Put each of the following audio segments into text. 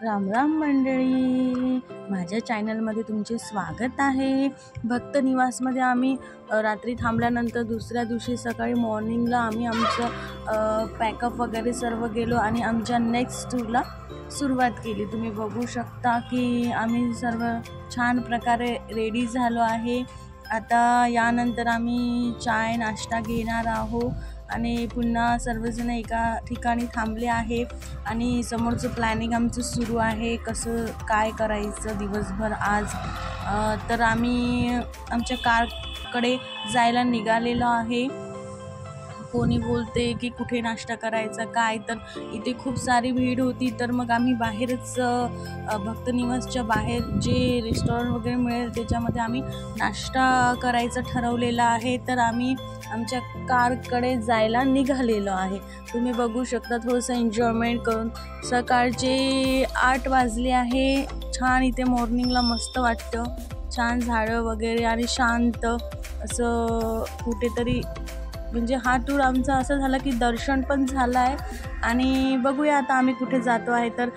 राम राम मंडळी, माझ्या चॅनलमध्ये तुमचे स्वागत आहे। भक्त निवासमध्ये आम्ही रात्री थांबल्यानंतर दुसऱ्या दिवशी सकाळी मॉर्निंगला आम्ही आमचं पॅकअप वगैरे सर्व गेलो आणि आमच्या नेक्स्ट टूरला सुरुवात केली। तुम्ही बघू शकता की आम्ही सर्व छान प्रकारे रेडी झालो आहे। आता यानंतर आम्ही चाय नाश्ता घेणार आहोत आणि पुन्हा सर्वजण एका ठिकाणी थांबले आहे आणि समोरचं प्लॅनिंग आमचं सुरू आहे, कसं काय करायचं दिवसभर आज। तर आम्ही आमच्या कारकडे जायला निघालेलो आहे। कोणी बोलते की कुठे नाश्ता करायचा काय, तर इथे खूप सारी भीड होती, तर मग आम्ही बाहेरच भक्त निवासच्या बाहेर जे रेस्टॉरंट वगैरे मिळेल त्याच्यामध्ये आम्ही नाश्ता करायचं ठरवलेलं आहे। तर आम्ही आमच्या कारकडे जायला निघालेलो आहे। तुम्ही बघू शकता थोडंसं एन्जॉयमेंट करून। सकाळचे 8 वाजले आहे। छान इथे मॉर्निंगला मस्त वाटतं, छान झाडं वगैरे आणि शांत असं कुठेतरी। म्हणजे हा टूर आमचा असं झाला की दर्शन पण झालं आहे आणि बघूया आता आम्ही कुठे जातो आहे। तर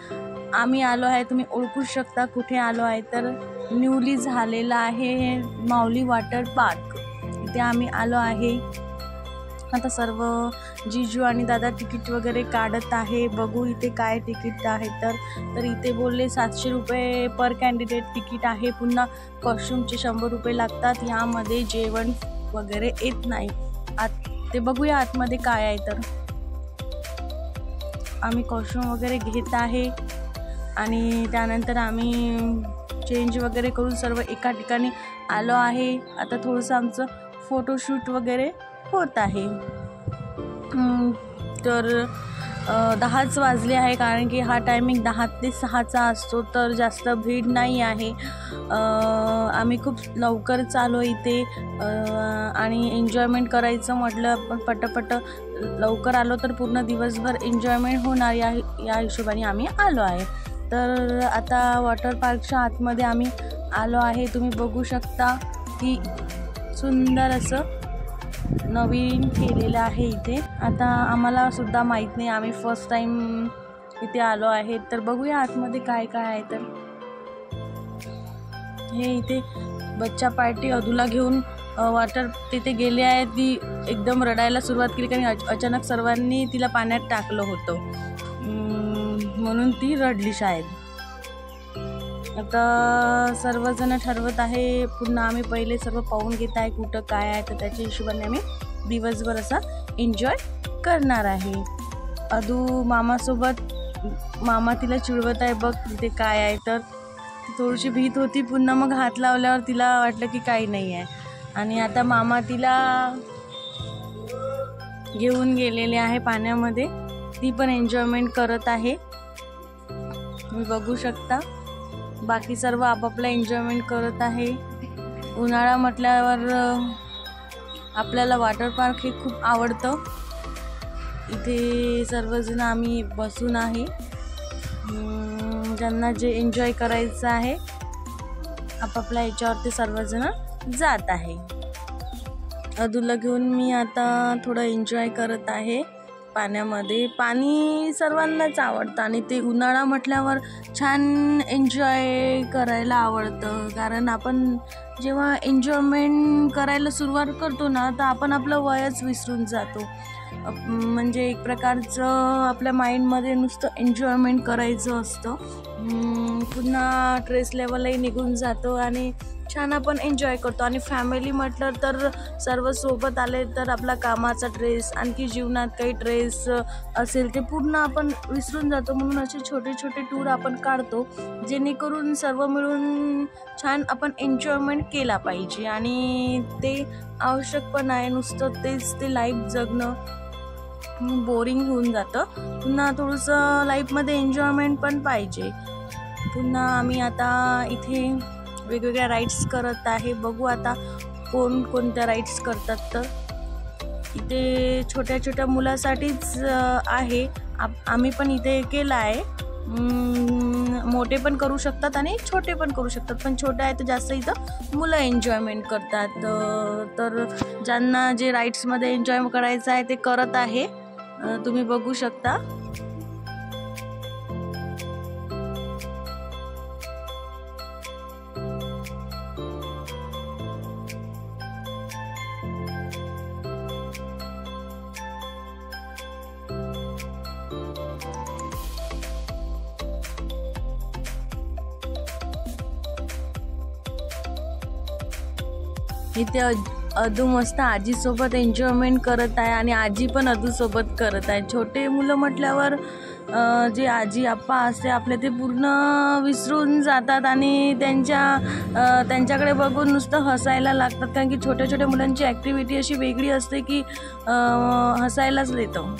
आम्ही आलो आहे, तुम्ही ओळखू शकता कुठे आलो आहे, तर न्यूली झालेला आहे माऊली वॉटर पार्क, इथे आम्ही आलो आहे। आता सर्व जीजू आणि दादा तिकीट वगैरे काढत आहे। बघू इथे काय तिकीट आहे, तर इथे बोलले 700 रुपये पर कॅन्डिडेट तिकीट आहे। पुन्हा कॉस्ट्युमचे 100 रुपये लागतात, यामध्ये जेवण वगैरे येत नाही। ते बघूया आतमध्ये काय आहे। तर आम्ही कॉस्ट्यूम वगैरे घेत आहे आणि त्यानंतर आम्ही चेंज वगैरे करून सर्व एका ठिकाणी आलो आहे। आता थोडंसं आमचं फोटोशूट वगैरे होत आहे। तर 10च वाजले आहे, कारण की हा टायमिंग 10 ते 6चा असतो, तर जास्त भीड नाही आहे। आम्ही खूप लवकर चालू इथे आणि एन्जॉयमेंट करायचं म्हटलं आपण पटपट लवकर आलो तर पूर्ण दिवसभर एन्जॉयमेंट होणार, या हिशोबाने आम्ही आलो आहे। तर आता वॉटर पार्कच्या आतमध्ये आम्ही आलो आहे। तुम्ही बघू शकता की सुंदर असं नवीन केलेलं आहे इथे। आता आम्हाला सुद्धा माहीत नाही, आम्ही फर्स्ट टाइम इथे आलो आहे। तर बघूया आतमध्ये काय काय आहे। तर हे इथे बच्चा पार्टी अदूला घेऊन वॉटर तिथे गेले आहे। ती एकदम रडायला सुरुवात केली, कारण अचानक सर्वांनी तिला पाण्यात टाकलं होतं, म्हणून ती रडली शायद। आता सर्वजण ठरवत आहे, पुन्हा आम्ही पहिले सर्व पाहून घेत आहे कुठं काय आहे, तर त्याच्या हिशोबाने आम्ही दिवसभर असा एन्जॉय करणार आहे। अदू मामासोबत, मामा तिला चिडवत आहे बघ तिथे काय आहे, तर ती थोडीशी भीत होती। पुन्हा मग हात लावल्यावर तिला वाटलं की काही नाही आहे आणि आता मामा तिला घेऊन गेलेले आहे पाण्यामध्ये, ती पण एन्जॉयमेंट करत आहे। तुम्ही बघू शकता बाकी सर्व आपापला एन्जॉयमेंट करत आहे। उन्हाळा म्हटल्यावर आपल्याला वॉटर पार्क हे खूप आवडतं। इथे सर्वजण आम्ही बसून आहे, ज्यांना जे एन्जॉय करायचं आहे आपापल्या याच्यावरती सर्वजण जात आहे। अदूला घेऊन मी आता थोडं एन्जॉय करत आहे पाण्यामध्ये। पाणी सर्वांनाच आवडतं आणि ते उन्हाळा म्हटल्यावर छान एन्जॉय करायला आवडतं, कारण आपण जेव्हा एन्जॉयमेंट करायला सुरुवात करतो ना, तर आपण आपलं वयच विसरून जातो। म्हणजे एक प्रकारचं आपल्या माइंडमध्ये नुसतं एन्जॉयमेंट करायचं असतं, पुन्हा स्ट्रेस लेवलही निघून जातो आणि छान आपण एन्जॉय करतो। आणि फॅमिली म्हटलं तर सर्व सोबत आले तर आपला कामाचा स्ट्रेस, आणखी जीवनात काही स्ट्रेस असेल ते पूर्ण आपण विसरून जातो। म्हणून असे छोटे छोटे टूर आपण काढतो, जेणेकरून सर्व मिळून छान आपण एन्जॉयमेंट केला पाहिजे आणि ते आवश्यक पण आहे। नुसतं तेच ते लाईफ जगणं बोरिंग होऊन जातं, पुन्हा थोडंसं लाईफमध्ये एन्जॉयमेंट पण पाहिजे। पुन्हा आम्ही आता इथे वेगवेगळ्या राईड्स करत आहे। बघू आता कोणत्या राईड्स करतात, तर इथे छोट्या छोट्या मुलासाठीच आहे। आम्ही पण इथे केला आहे, मोठे पण करू शकतात आणि छोटे पण करू शकतात, पण छोटे आहे तर जास्त इथं मुलं एन्जॉयमेंट करतात। तर ज्यांना जे राईड्समध्ये एन्जॉय करायचं आहे ते करत आहे, तुम्ही बघू शकता। इथे अदू मस्त आजीसोबत एन्जॉयमेंट करत आहे आणि आजी पण अदूसोबत करत आहे. छोटे मुलं म्हटल्यावर जे आजी आप्पा असते आपले ते पूर्ण विसरून जातात आणि त्यांच्याकडे बघून नुसतं हसायला लागतात, कारण की छोट्या छोट्या मुलांची ॲक्टिव्हिटी अशी वेगळी असते की हसायलाच येतं.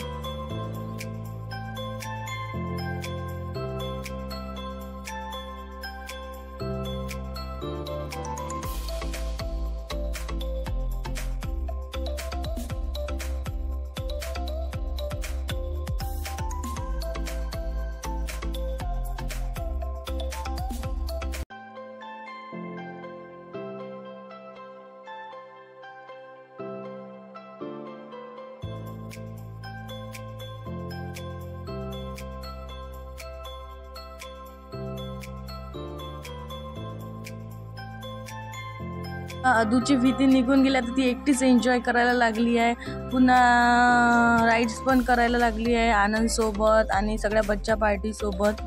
अदूची भीती निघून गेली, आता ती एकटीच एन्जॉय करायला लागली आहे. पुन्हा राईड्स पण करायला लागली आहे आनंदसोबत आणि सगळ्या बच्चा पार्टीसोबत.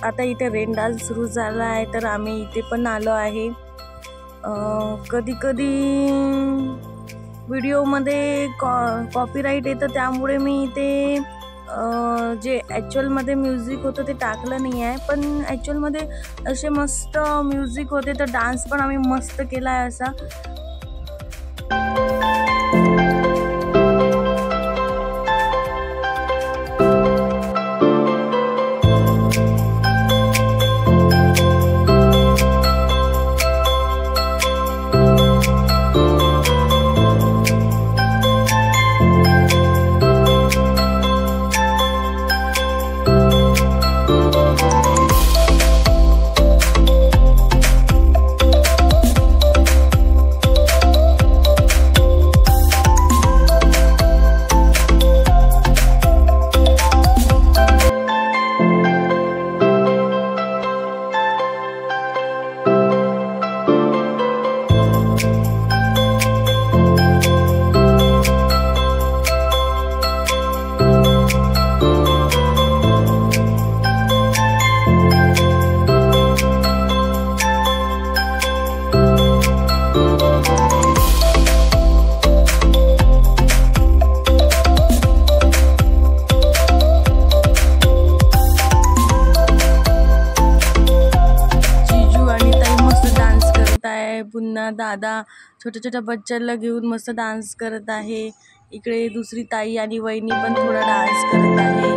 आता इथे रेन डान्स सुरू झाला आहे, तर आम्ही इथे पण आलो आहे. कधी कधी व्हिडिओमध्ये कॉपीराईट येतं, त्यामुळे मी इथे जे ॲक्च्युअलमध्ये म्युझिक होतं ते टाकलं नाही आहे, पण ॲक्च्युअलमध्ये असे मस्त म्युझिक होते, तर डान्स पण आम्ही मस्त केला आहे असा. पुन्हा दादा छोट्या छोट्या बच्चांना घेऊन मस्त डान्स करत आहे. इकडे दुसरी ताई आणि वहिनी पण थोडा डान्स करत आहे.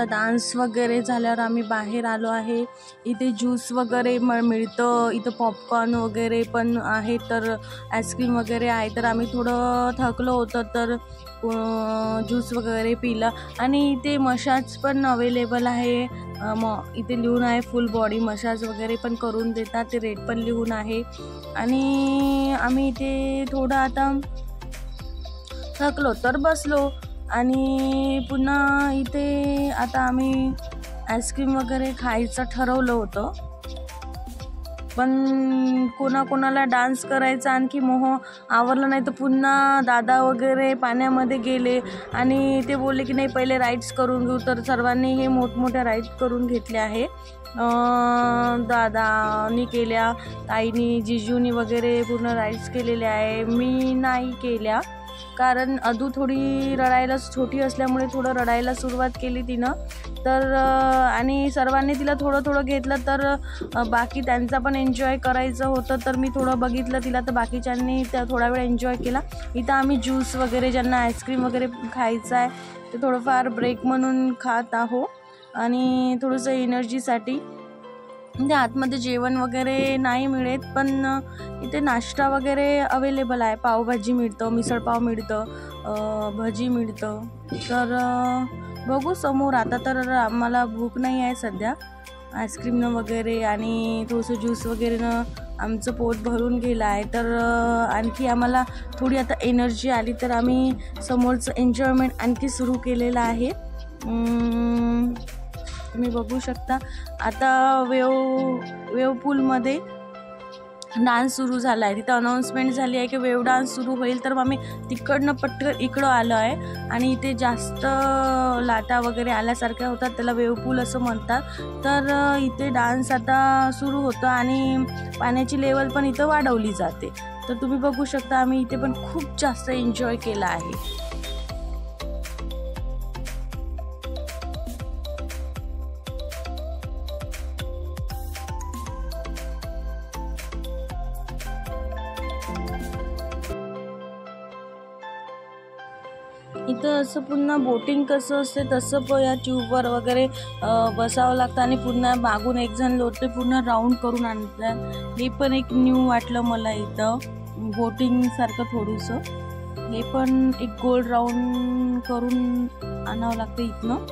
आमचा डान्स वगैरे झाल्यावर आम्ही बाहेर आलो आहे. इथे ज्यूस वगैरे मिळतं, इथं पॉपकॉर्न वगैरे पण आहे, तर आईस्क्रीम वगैरे आहे. तर आम्ही थोडं थकलो होतं तर ज्यूस वगैरे पिलं. आणि इथे मसाज पण अवेलेबल आहे. इथे लिहून आहे फुल बॉडी मसाज वगैरे पण करून देतात, ते रेट पण लिहून आहे. आणि आम्ही इथे थोडं आता थकलो तर बसलो. आणि पुन्हा इथे आता आम्ही आईस्क्रीम वगैरे खायचं ठरवलं होतं, पण कोणाकोणाला डान्स करायचा आणखी मोह आवरलं नाही, तर पुन्हा दादा वगैरे पाण्यामध्ये गेले आणि ते बोलले की नाही पहिले राईड्स करून घेऊ. तर सर्वांनी हे मोठमोठ्या राईड्स करून घेतले आहे. दादानी केल्या, ताईनी, जिजूनी वगैरे पूर्ण राईड्स केलेले आहे. मी नाही केल्या कारण अदू थोडी रडायला, छोटी असल्यामुळे थोडं रडायला सुरुवात केली तिनं. तर आणि सर्वांनी तिला थोडं थोडं घेतलं, तर बाकी त्यांचा पण एन्जॉय करायचं होतं, तर मी थोडं बघितलं तिला, तर बाकीच्यांनी त्या थोडा वेळ एन्जॉय केला. इथं आम्ही ज्यूस वगैरे, ज्यांना आईस्क्रीम वगैरे खायचं आहे ते थोडंफार ब्रेक म्हणून खात आहो आणि थोडंसं एनर्जीसाठी. म्हणजे आतमध्ये जेवण वगैरे नाही मिळत, पण इथे नाश्ता वगैरे अवेलेबल आहे. पावभाजी मिळतं, मिसळपाव मिळतं, भजी मिळतं. तर बघू समोर. आता तर आम्हाला भूक नाही आहे सध्या. आईस्क्रीमनं वगैरे आणि थोडंसं ज्यूस वगैरेनं आमचं पोट भरून गेलं आहे. तर आणखी आम्हाला थोडी आता एनर्जी आली, तर आम्ही समोरचं एन्जॉयमेंट आणखी सुरू केलेलं आहे. तुम्ही बघू शकता आता वेव पूलमध्ये डान्स सुरू झाला आहे. तिथं अनाऊन्समेंट झाली आहे की वेव डान्स सुरू होईल, तर आम्ही तिकडनं पटकन इकडं आलो आहे. आणि इथे जास्त लाटा वगैरे आल्यासारख्या होतात, त्याला वेव पूल असं म्हणतात. तर इथे डान्स आता सुरू होतं आणि पाण्याची लेवल पण इथं वाढवली जाते. तर तुम्ही बघू शकता आम्ही इथे पण खूप जास्त एन्जॉय केला आहे. इथं असं पुन्हा बोटिंग कसं असते तसं या ट्यूबवर वगैरे बसावं लागतं आणि पुन्हा मागून एक जण लोटते, पूर्ण राऊंड करून आणतात. हे पण एक न्यू वाटलं मला इथं, बोटिंगसारखं थोडंसं. हे पण एक गोल राऊंड करून आणावं लागतं इथनं.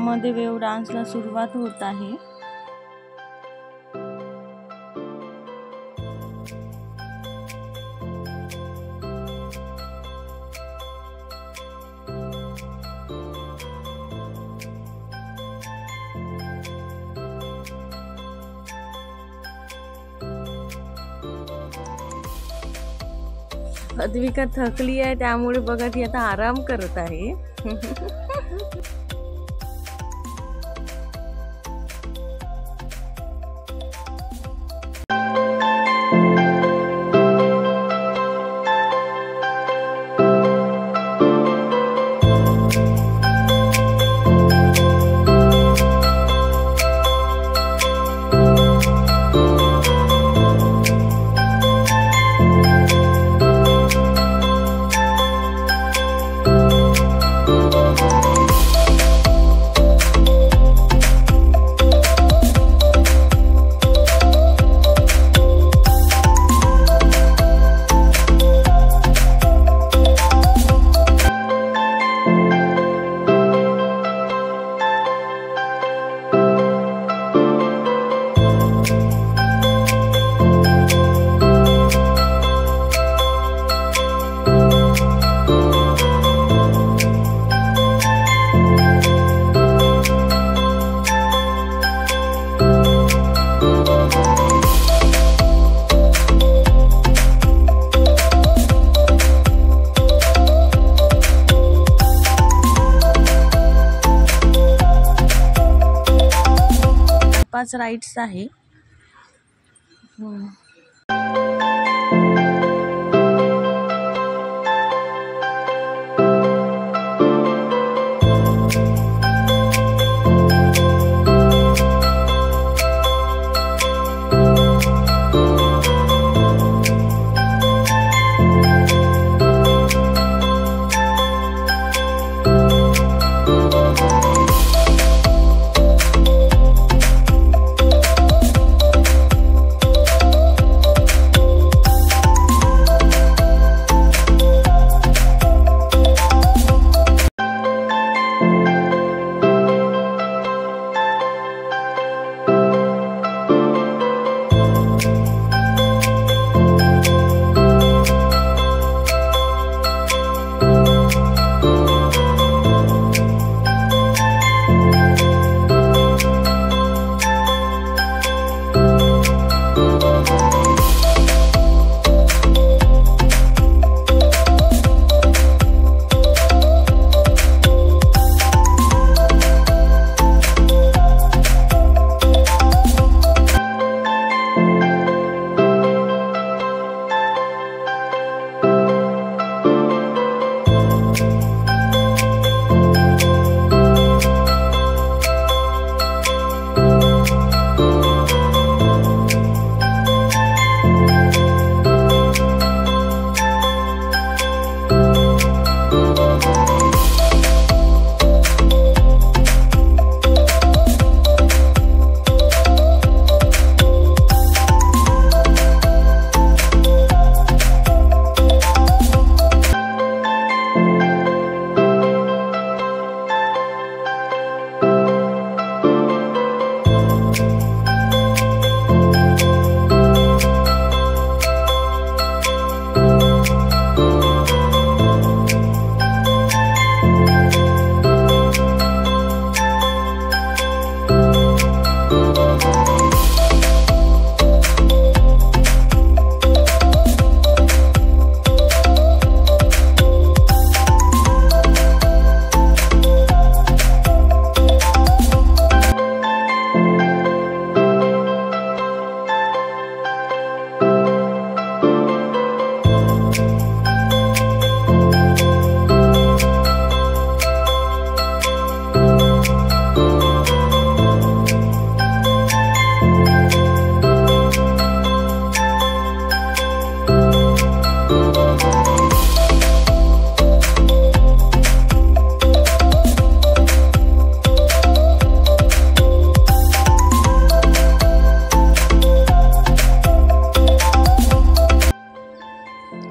यामध्ये वेव डान्सला सुरुवात होत आहे। अद्विका थकली आहे, त्यामुळे बघा ती आता आराम करत आहे। पाच राईड्स आहे।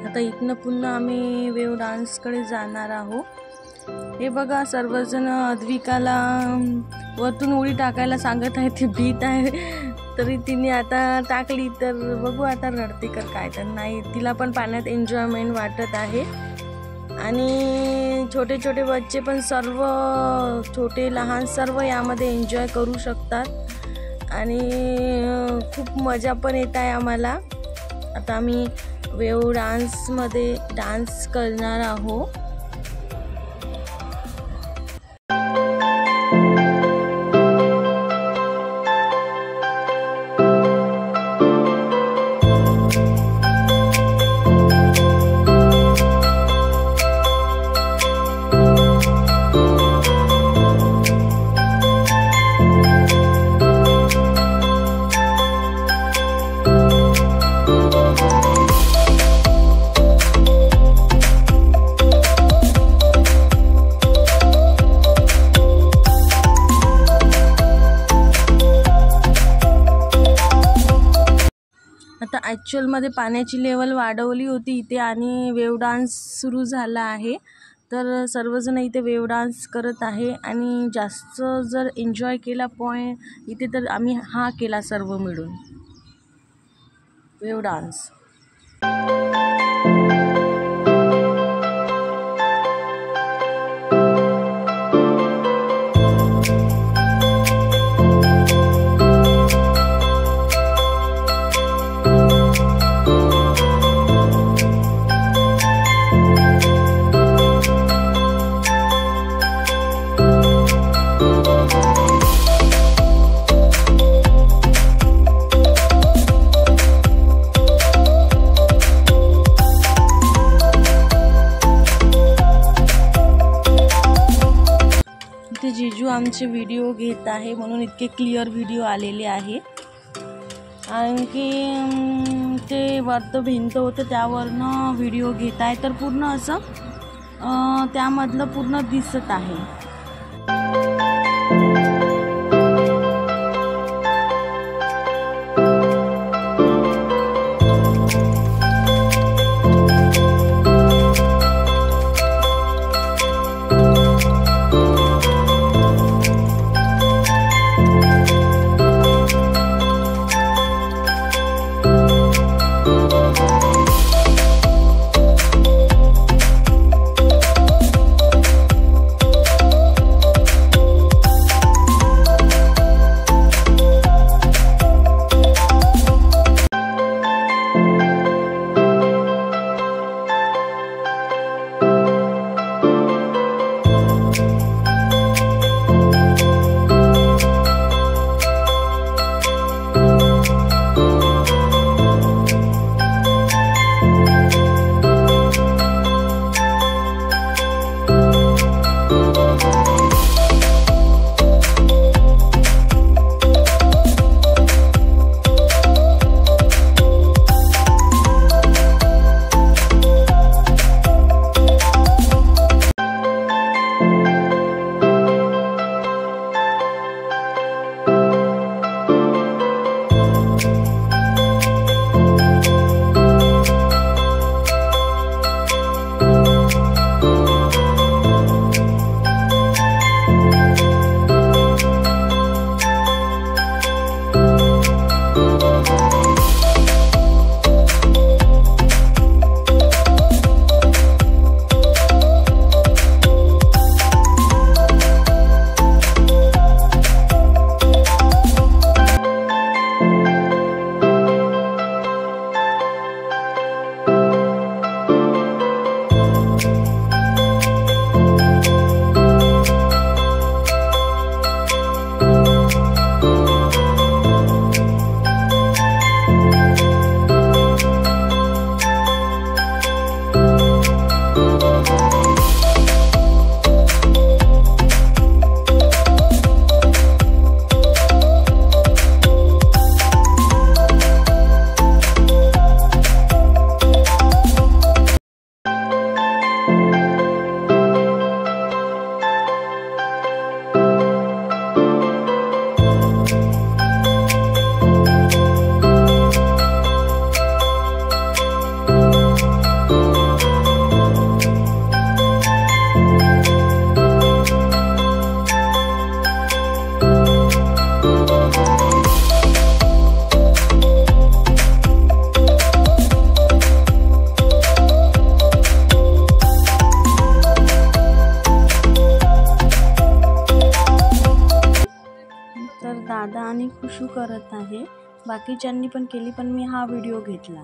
आता इथनं पुन्हा आम्ही वेव डान्सकडे जाणार आहोत। हे बघा सर्वजण अद्विकाला वरतून उडी टाकायला सांगत आहे, ती भीत आहे, तरी तिने आता टाकली. तर बघू आता रडते कर काय, तर नाही, तिला पण पाण्यात एन्जॉयमेंट वाटत आहे. आणि छोटे छोटे बच्चे पण सर्व, छोटे लहान सर्व यामध्ये एन्जॉय करू शकतात आणि खूप मजा पण येत आहे आम्हाला. आता आम्ही वेव डान्समध्ये डान्स करणार आहोत. आता ॲक्च्युअलमध्ये पाण्याची लेवल वाढवली होती इथे आणि वेव डान्स सुरू झाला आहे. तर सर्वजण इथे वेव डान्स करत आहे आणि जास्त जर एन्जॉय केला पॉईंट इथे तर आम्ही हा केला सर्व मिळून वेव डान्स. जीजू आमचे व्हिडिओ घेत आहे म्हणून इतके क्लिअर व्हिडिओ आलेले आहे. आणखी ते वरतं भिंत होतं त्यावरनं व्हिडिओ घेत आहे, तर पूर्ण असं त्यामधलं पूर्ण दिसत आहे. करत आहे. बाकीच्यांनी पण केली, पण मी हा व्हिडिओ घेतला.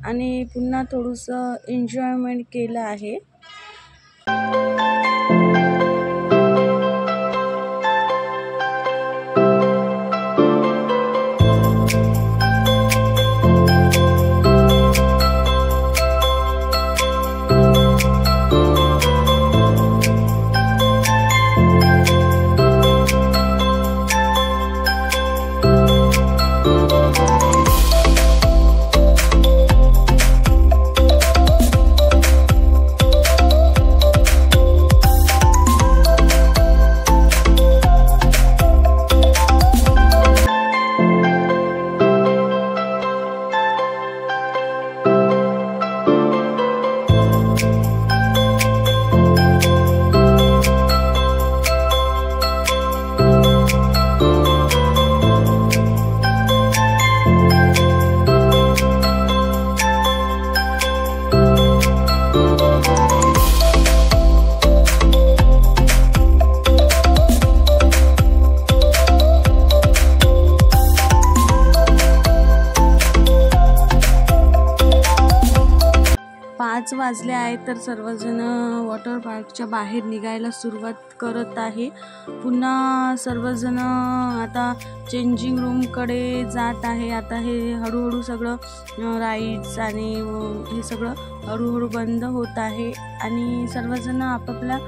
आणि पुन्हा थोडंसं एन्जॉयमेंट केलं आहे. पाच वाजले आहेत, तर सर्वजण वॉटर पार्कच्या बाहेर निघायला सुरुवात करत आहे. पुन्हा सर्वजण आता चेंजिंग रूमकडे जात आहे. आता हे हळूहळू सगळं राईड्स आणि हे सगळं हळूहळू बंद होत आहे आणि सर्वजण आपापल्या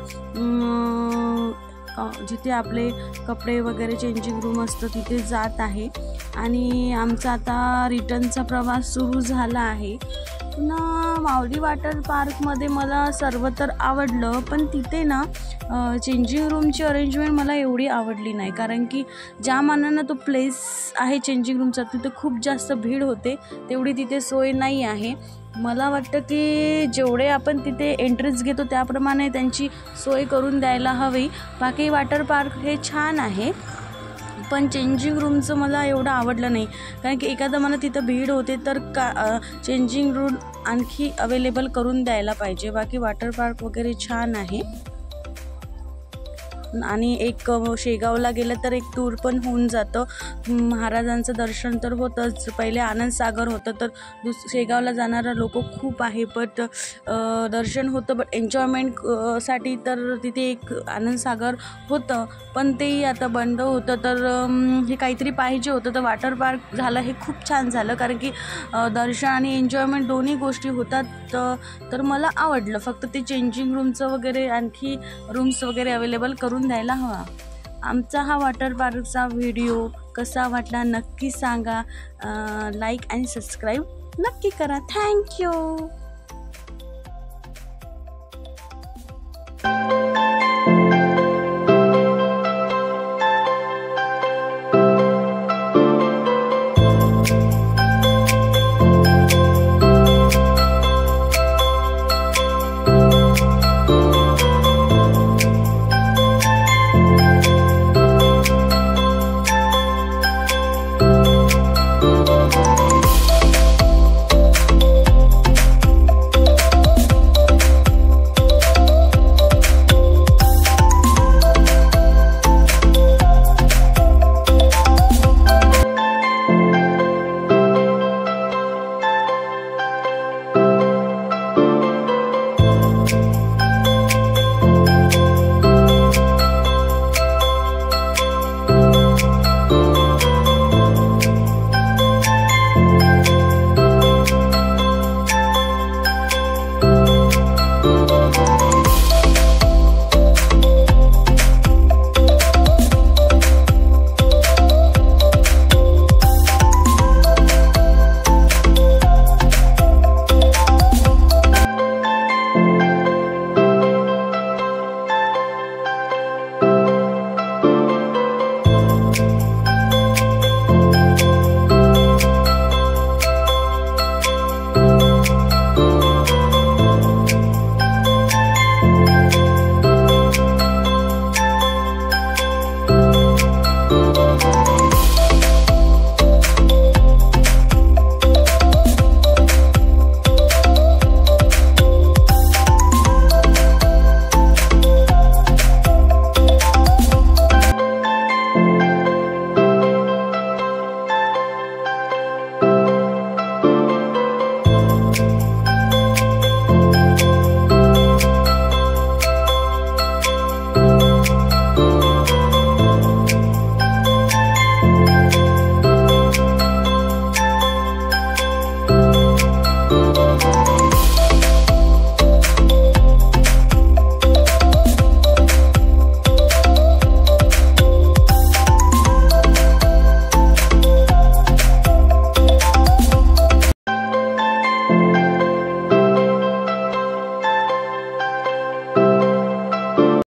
जिथे आपले कपडे वगैरे चेंजिंग रूम असतं तिथे जात आहे. आणि आमचा आता रिटर्नचा प्रवास सुरू झाला आहे. पुन्हा माऊली वॉटर पार्कमध्ये मला सर्व तर आवडलं, पण तिथे ना चेंजिंग रूमची अरेंजमेंट मला एवढी आवडली नाही. कारण की ज्या मानानं तो प्लेस आहे चेंजिंग रूमचा तिथे खूप जास्त भीड होते, तेवढी तिथे सोय नाही आहे. मला वाटतं की जेवढे आपण तिथे एंट्रीज घेतो त्याप्रमाणे त्यांची सोय करून द्यायला हवी. बाकी वॉटर पार्क हे छान आहे, पण चेंजिंग रूमचं मला एवढं आवडलं नाही. कारण की एखादं मला तिथं भीड होते तर चेंजिंग रूम आणखी अवेलेबल करून द्यायला पाहिजे. बाकी वॉटर पार्क वगैरे छान आहे. आणि एक शेगावला गेलं तर एक टूर पण होऊन जातं. महाराजांचं दर्शन तर होतंच. पहिले आनंदसागर होतं, तर शेगावला जाणारा लोक खूप आहे. बट दर्शन होतं, बट एन्जॉयमेंट साठी तर तिथे एक आनंदसागर होतं, पण तेही आता बंद होतं. तर हे काहीतरी पाहिजे होतं. तर वॉटर पार्क झालं हे खूप छान झालं, कारण की दर्शन आणि एन्जॉयमेंट दोन्ही गोष्टी होतात. तर मला आवडलं. फक्त ते चेंजिंग रूमचं वगैरे आणखी रूम्स वगैरे अवेलेबल करून द्यायला हवा. आमचा हा वॉटर पार्कचा व्हिडिओ कसा वाटला नक्की सांगा. लाईक आणि सबस्क्राईब नक्की करा. थँक्यू.